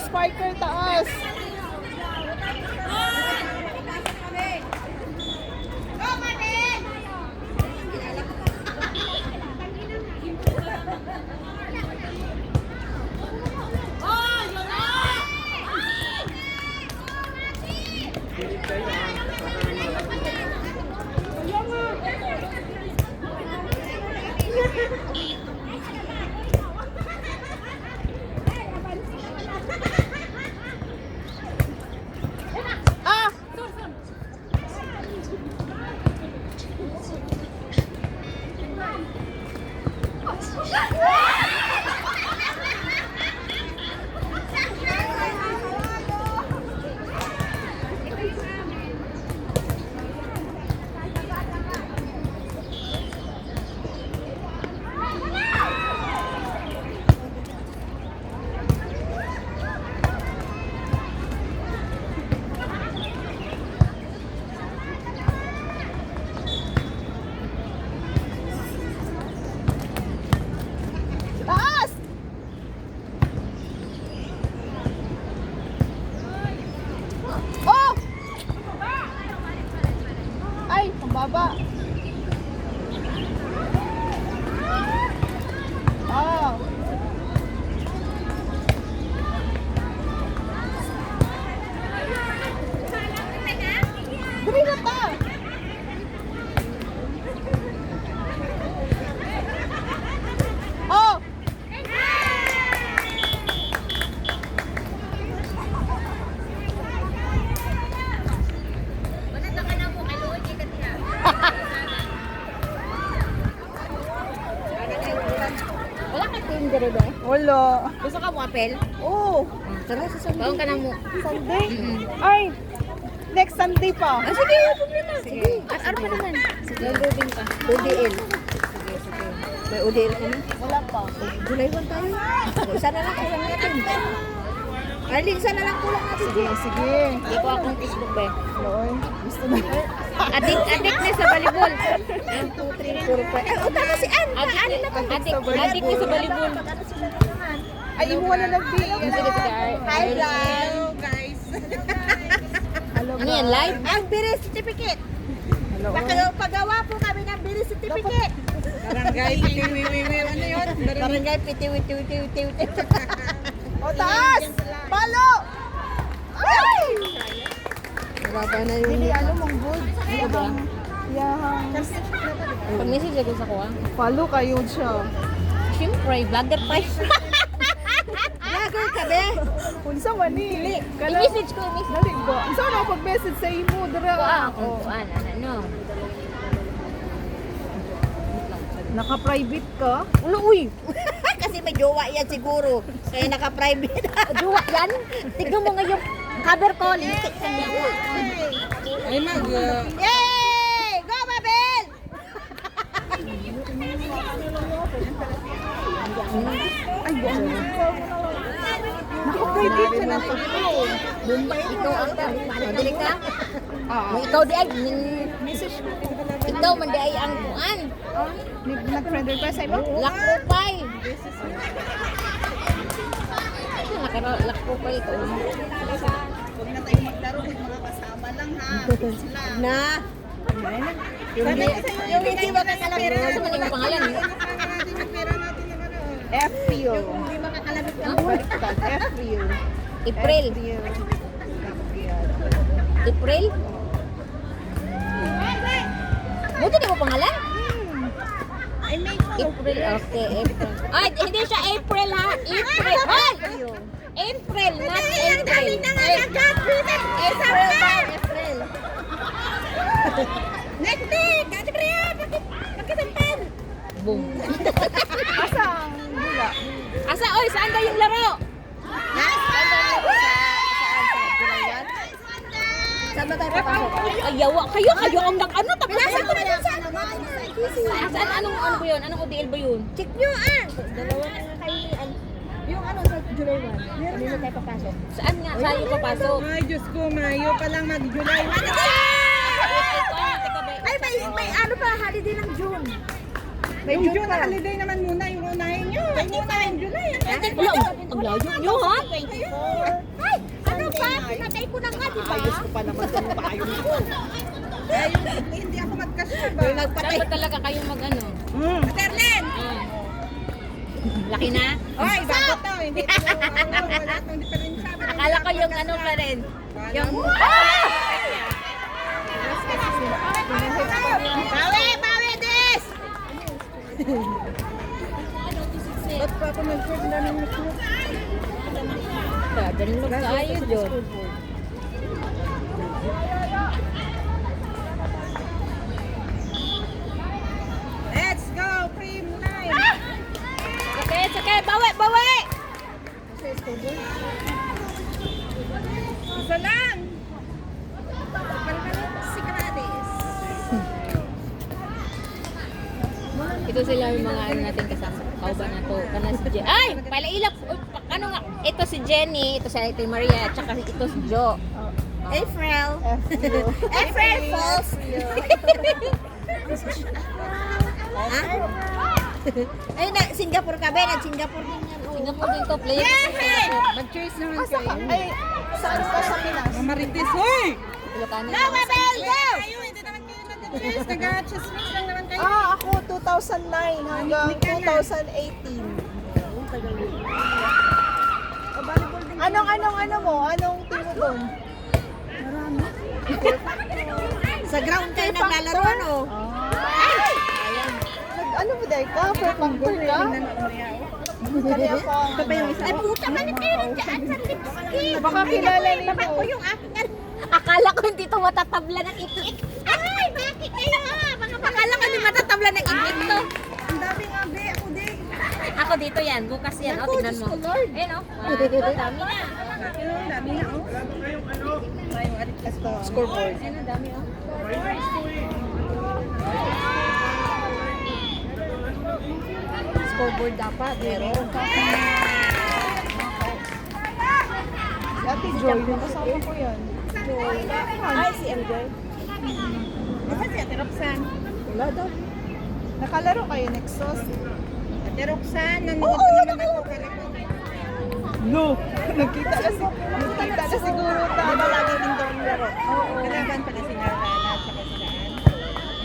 Spiker, taas. Ah! Taas! Oh! Ay, pambaba. Oh. Dali na ta. Oh! Wala ka team dire ba? Wala. Gusto ka mo apel? Oh, Tara sa Sunday. Bawang ka na mo. Sunday? Ay, next Sunday pa. Ah, sige, problema. Sige. At ano pa naman? Sige. Loading pa. ODL. Sige, sige. May ODL ka na? Wala pa. July 1 tayo. Isa na lang kulang natin. Arlene, isa na lang kulang natin. Sige, sige. Hindi ko akong Facebook ba? Loy, gusto na. Adik na sa volleyball. 1, 2, 3, 4, 5. Ay, utama si Ann. Ano na pa? Adik na sa volleyball. Ay, imo na nag-video. Sige, sige. Hi, guys. Hello, Ano yan, live? Ang birth certificate. Hello. Pagawa po kami ng birth certificate. Barangay, pitiwiwiwi. Ano yun? Barangay piti-witi-witi-witi. O, taas! Palo! Ay! Baba na yung... Hindi, ano mong good. Ano ba? Yahang. Pag-message ako sa kuha. Palo kayo siya. Siyempre, vlogger pa. Vlogger ka be? Unsa man ni? I-message ko, i-message. Dali ba? Unsa na pag-message sa imo dira? ko. Ano. Naka-private ka? Ulo, uy! Kasi may jowa yan siguro. Kaya naka-private. Duwa yan. Tignan mo ngayon. Cover ko. Lintik ka niya. Ay, Yay! Go, Mabel! Ay, buwan. Naka-private siya na to. Bombay ikaw ang madali ka. Kung ikaw di ay, Message ko. ikaw man di ay ang kuan. Nag-friend request sa imo? Lakupay. Lakupay ko. Huwag na tayong maglaro. Mga kasama lang ha. Na. Yung hindi makakalabit. Ano man yung pangalan? FPO. Hindi makakalabit ka. Baliktad. FPO. April. April? Buti di mo pangalan? I make April, okay, April. Ay, hindi siya April ha. April. Ay! April, not April. Dali na nga agad. April ba? April. Nektik! Ate Bria! Pagkasampan! Boom. Asa ang bula? Asa, oy, saan daw yung laro? Saan ba tayo papasok? Ay, yawa kayo ang nag-ano, tapos Pinasa ko na ano? dyan sa ano. Saan, anong ano ba yun? Anong ODL ba yun? Check nyo ah! Dalawa na nga kayo ni yung ano sa July 1. Meron na tayo papasok. Saan nga? Saan yung papasok? Ay, Diyos ko, Mayo pa lang mag-July. Ay, may ano pa, holiday ng June. May Yung June June pa. holiday naman muna, yung unahin nyo. Hindi pa yung July. Wala, ang layo nyo ha? 24. Ay, ano ba? Pinatay ko na nga, di ba? Ayos ko pa naman itong payong ko. Hindi ako magkasya ba? Dapat talaga kayo mag-ano. Terlen! Laki na? Oy, bago to. Hindi to, wala itong diferensya. Akala ko yung ano pa rin. Yung... Bawi, Des! Ba't pa ako nag-short na ng nag-short? Danlog kayo, John. Let's go, cream time! Okay, bawi! Sa scoreboard? Isa lang! Palpalit si Karadis. Ito sila yung mga ano natin kasama. Kauban na to. Kana si Jenny. Ay! Palailap! Ano nga? Ito si Jenny, ito si Ate Maria, at saka ito si Jo. April. April Falls. Ay, Singapore ka ba? Nag-Singapore din yan. Singapore din to. Player. Mag-cheers naman kayo. Ay, saan ka sa Pinas? Marites, hoy! Ilocano. Go, Mabel! Go! Kayo, hindi naman kayo nag-cheers. Nag-chismis lang naman kayo. Ako 2009 hanggang 2018. Anong mo? Anong team mo doon? Sa ground kayo naglalaro, ano? Ano mo dahil ka? Perpanggoy ka? Kaya ako. Ito pa yung isa. Ay, puta, balik kayo rin dyan sa lipstick. Baka kilala niyo. Baka ko yung akin. Akala ko hindi to matatabla ng iklik. Ay, bakit kayo ha? Akala ko hindi matatabla ng iklik to. Ang dami nga, be. Ako din. Ako dito yan. Bukas yan. O, tingnan mo. Ayun o. Dami na. Ang dami na, oh. Scoreboard. Ayun o, dami o. Scoreboard dapat. Meron. Si Ate Joy, nakasama ko yan. Joy. Ay, si MJ. Nasaan si Ate Roxanne? Wala daw. Nakalaro kayo, Nexus? Ate Roxanne, nanonood naman ako. No! Nagkita na siguro tayo. Diba lagi din daw ang laro? Kalaban pala si Narana at saka si Daan.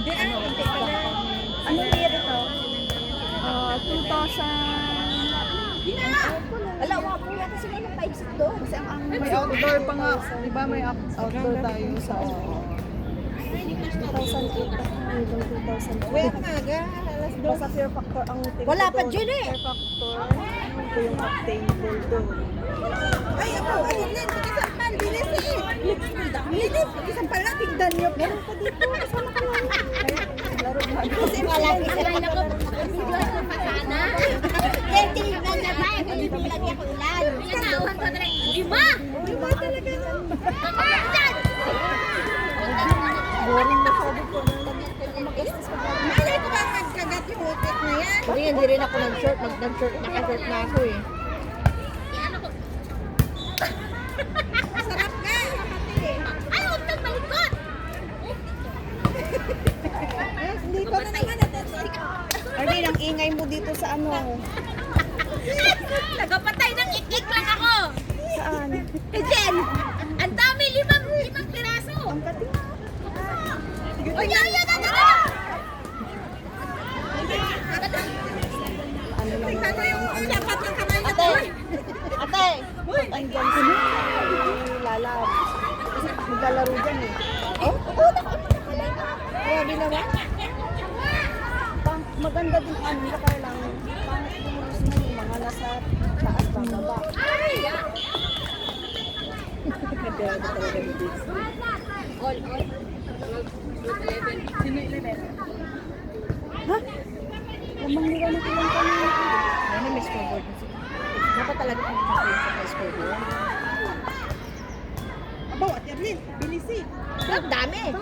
Hindi, hindi pala. Anong year ito? 2000... Ala, wako yata sila ng 5-6 doon. Kasi ang may outdoor pa nga. Di ba may outdoor tayo sa 2008 hanggang 2008. Uwi ako maaga. Alas Basta Fear Factor ang team Wala ko pa doon. dyan eh. Fear Factor. Ito yung table doon. Ay, ako, ayun din. Pag-isampal, bilis eh. Bilis, pag-isampal na, tigdan nyo. Meron pa dito. Kasama ko lang. Kaya laro na. Kasi malaki sila na ko. Video ko pa sana. Kaya tingnan na ba? Hindi ko lagi ako ulan. Yan na, 1, 2, 3. Lima! Diba talaga? Kapalan! Boring na sabi ko. Mag-estes pa tayo. Malay ko ba magkagat yung utot na yan? Hindi rin ako nag-short. Nag-short na ako eh. Ano ko? Sarap nga, kapatid eh. Ay, huwag nang malikot! Hindi ka na naman. Arlene, ang ingay mo dito sa ano. Nagapatay ng ikik lang ako! Saan? Eh, Jen! Ang dami! Limang piraso! Ang kating. O, yan! Ano lang. Tingnan mo yung dapat ng kamay na Ate! Ate! Andyan si Lala. Maglalaro dyan eh. Oh, grabe naman. Maganda din ano, kaya lang pangit mo yung mga nasa taas bababa. Nagdala talaga ni Dix. All. Sino 11? Ha? Lamang nila na kilang kami. Ano, may scoreboard na sila. Dapat talaga kami sa scoreboard. Abaw, Ate Arlene, bilis eh. Ang dami!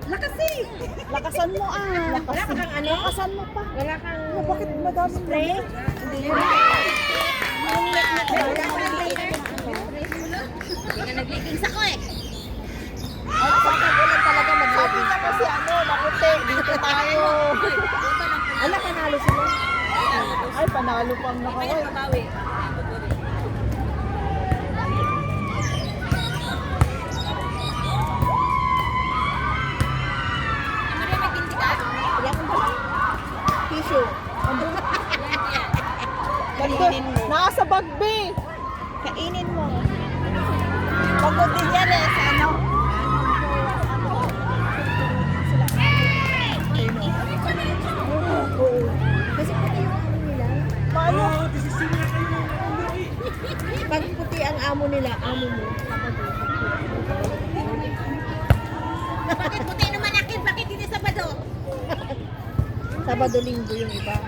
Lakas eh. Lakasan mo ah. Wala ka kang ano? Lakasan mo pa. Wala kang... Bakit madami spray? Hindi ko. Wala kang trainer. Hindi nga nag-leggings ako eh! Sabi na kasi ano, maputi. Dito tayo. panalo pang nakaway. Wala kang dala. Tissue. Kainin mo. Nasa bagbe. Kainin mo. Pagod din yan eh sa ano. Oo. Kasi puti yung amo nila. Paano? Pag puti ang amo nila, amo mo. Bakit puti naman akin? Bakit hindi Sabado? Sabado linggo yung iba.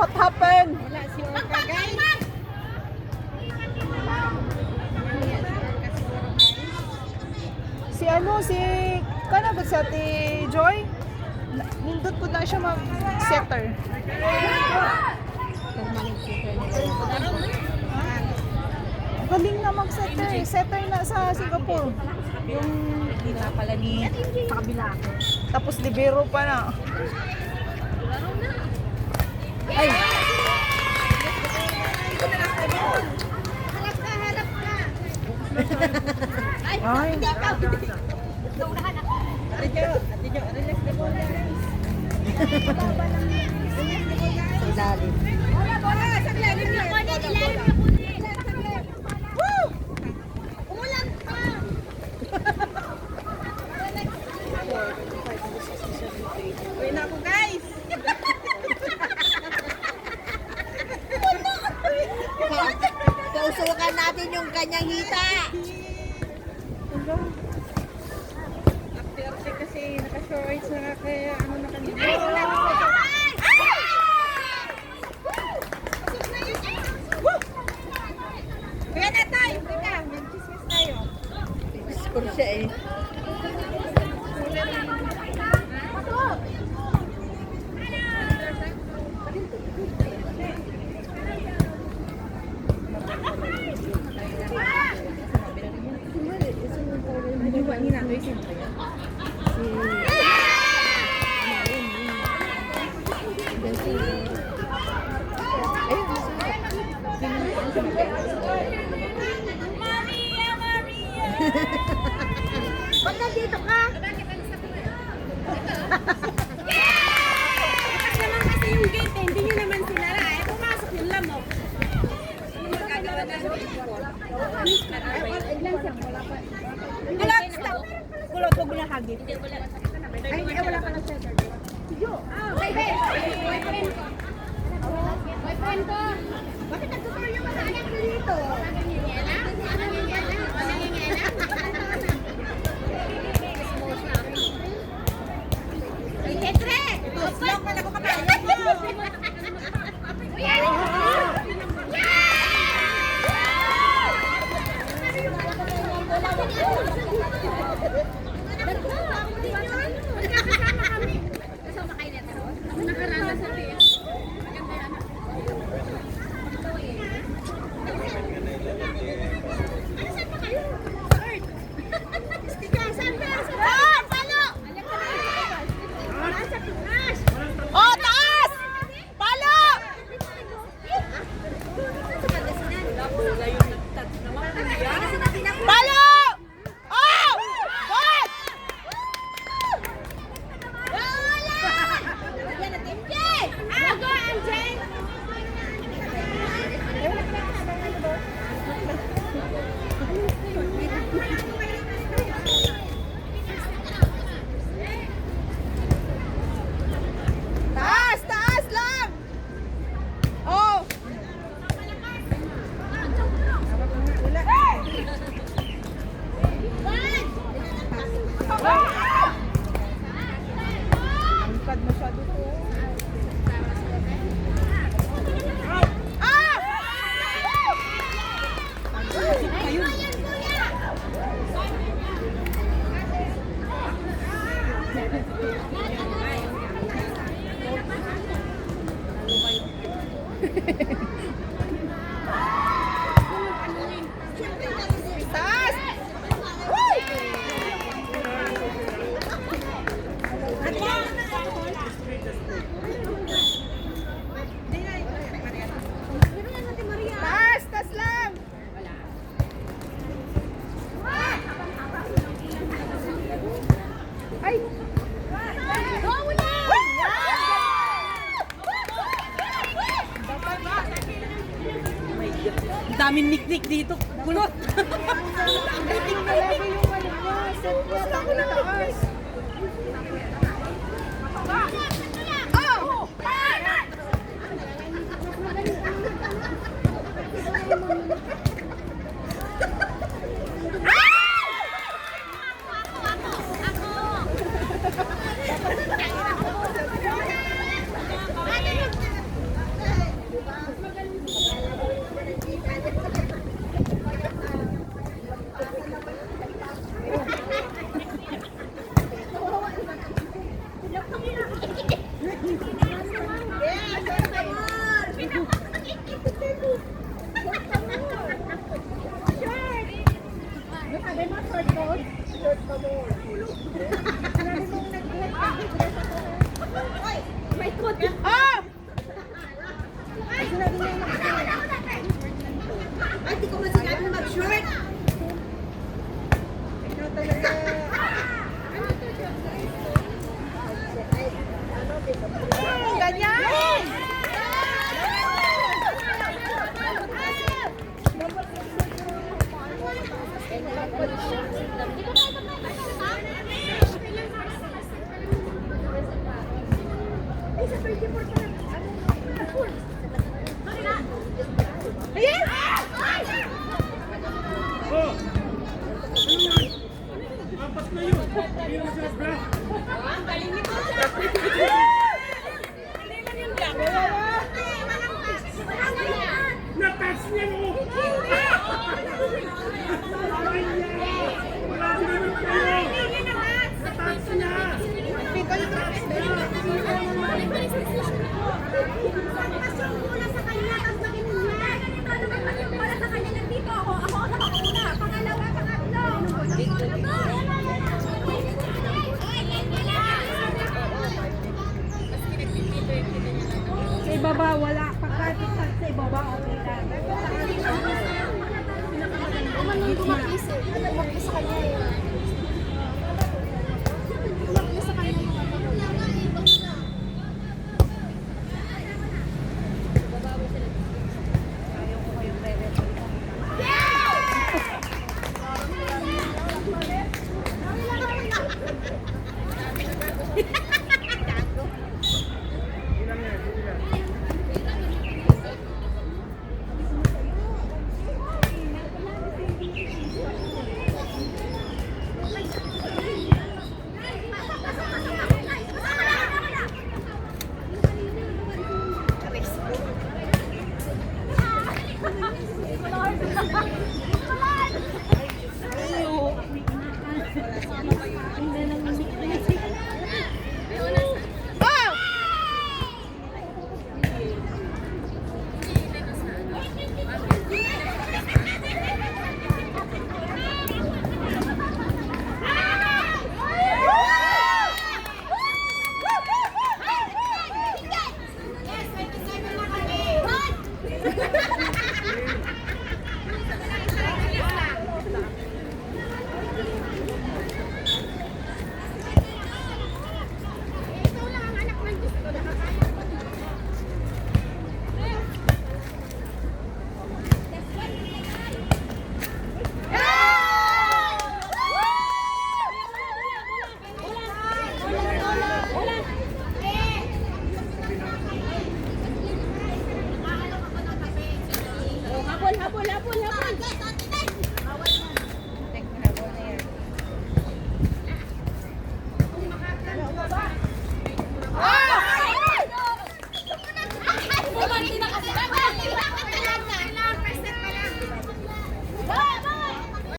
What happened? Wala si Orca guys. Si ano, si... Kanabot sa ati Joy? Nindot po na siya mag-setter. Galing na mag-setter. Setter na sa Singapore. Yung... Hindi pala ni sa kabila. Tapos libero pa na. Ay! Harap ka, harap ka. Ay. Hindi ka. Naunahan ako. Ate Jo, relax na po guys. Sa ilalim. Bola, sa ilalim na po. Ilalim na po. Woo! Umulan pa. Uwi na ako guys. Kausukan natin yung kanyang hita. Arte kasi naka-shorts na kaya ano na kanina. Kaya na tayo. Teka, mag-chismis tayo. Score siya eh. Ba't nandito ka? Bukas naman kasi yung gate eh. Hindi nyo naman sinara eh. Pumasok yung lamok. Ano magagawa na sa report? Kulot! Stop! Kulot, huwag mo na hagit. Ay, wala ka na center. Boyfriend ko! Bakit nagtutuloy yung mga anak ko dito? Etre! Slow ka na ko kapag kasama kayo na ito? Nakarana sa tiyan. dito. Kulot. Dating nalagay yung ano niya. Set niya. Tapos itaas. Ay, di ko man sinabi mag-short. Ikaw talaga. Ganyan! Natas niya mo!